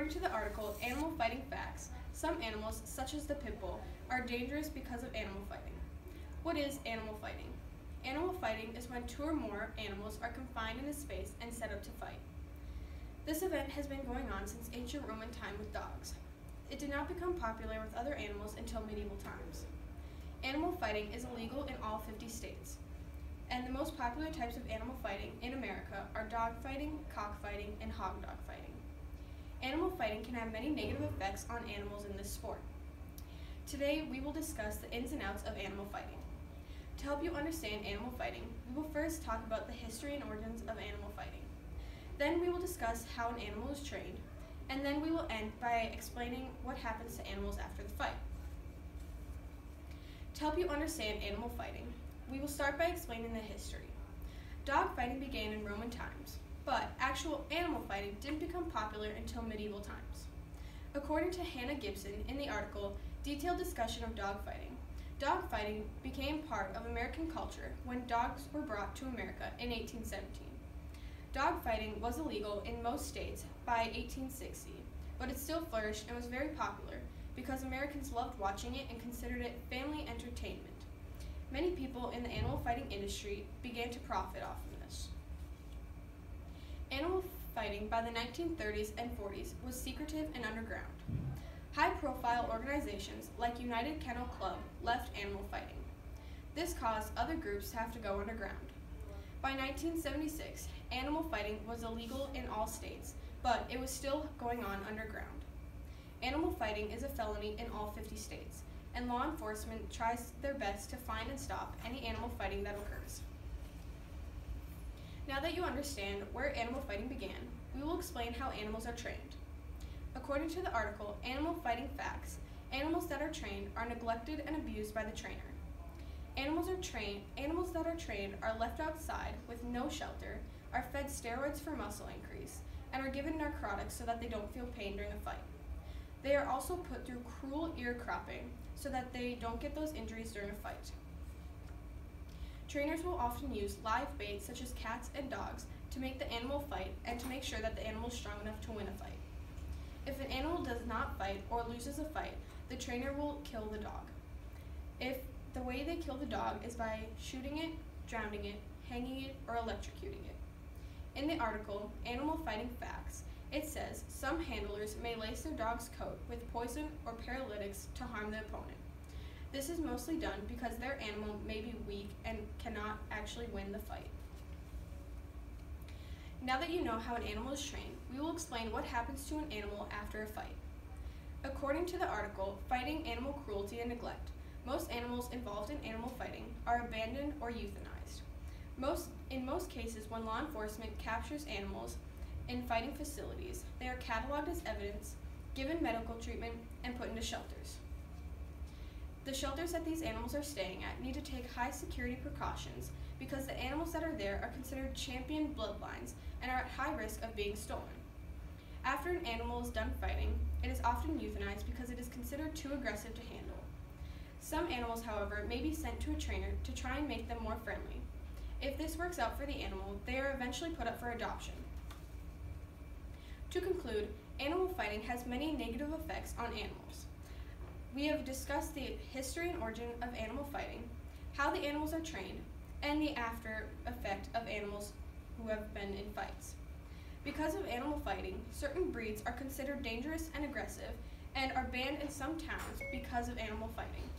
According to the article, Animal Fighting Facts, some animals, such as the pit bull, are dangerous because of animal fighting. What is animal fighting? Animal fighting is when two or more animals are confined in a space and set up to fight. This event has been going on since ancient Roman time with dogs. It did not become popular with other animals until medieval times. Animal fighting is illegal in all 50 states. And the most popular types of animal fighting in America are dog fighting, cockfighting, and hog dog fighting. Animal fighting can have many negative effects on animals in this sport. Today, we will discuss the ins and outs of animal fighting. To help you understand animal fighting, we will first talk about the history and origins of animal fighting. Then we will discuss how an animal is trained, and then we will end by explaining what happens to animals after the fight. To help you understand animal fighting, we will start by explaining the history. Dog fighting began in Roman times, but actual animal fighting didn't become popular until medieval times. According to Hannah Gibson in the article, Detailed Discussion of Dog Fighting became part of American culture when dogs were brought to America in 1817. Dog fighting was illegal in most states by 1860, but it still flourished and was very popular because Americans loved watching it and considered it family entertainment. Many people in the animal fighting industry began to profit off of this. Animal fighting by the 1930s and 40s was secretive and underground. High-profile organizations like United Kennel Club left animal fighting. This caused other groups to have to go underground. By 1976, animal fighting was illegal in all states, but it was still going on underground. Animal fighting is a felony in all 50 states, and law enforcement tries their best to find and stop any animal fighting that occurs. Now that you understand where animal fighting began, we will explain how animals are trained. According to the article, Animal Fighting Facts, animals that are trained are neglected and abused by the trainer. Animals that are trained are left outside with no shelter, are fed steroids for muscle increase, and are given narcotics so that they don't feel pain during a fight. They are also put through cruel ear cropping so that they don't get those injuries during a fight. Trainers will often use live bait such as cats and dogs to make the animal fight and to make sure that the animal is strong enough to win a fight. If an animal does not fight or loses a fight, the trainer will kill the dog. If the way they kill the dog is by shooting it, drowning it, hanging it, or electrocuting it. In the article, Animal Fighting Facts, it says some handlers may lace their dog's coat with poison or paralytics to harm the opponent. This is mostly done because their animal may be weak and cannot actually win the fight. Now that you know how an animal is trained, we will explain what happens to an animal after a fight. According to the article, Fighting Animal Cruelty and Neglect, most animals involved in animal fighting are abandoned or euthanized. In most cases, when law enforcement captures animals in fighting facilities, they are cataloged as evidence, given medical treatment, and put into shelters. The shelters that these animals are staying at need to take high security precautions because the animals that are there are considered champion bloodlines and are at high risk of being stolen. After an animal is done fighting, it is often euthanized because it is considered too aggressive to handle. Some animals, however, may be sent to a trainer to try and make them more friendly. If this works out for the animal, they are eventually put up for adoption. To conclude, animal fighting has many negative effects on animals. We have discussed the history and origin of animal fighting, how the animals are trained, and the after effect of animals who have been in fights. Because of animal fighting, certain breeds are considered dangerous and aggressive and are banned in some towns because of animal fighting.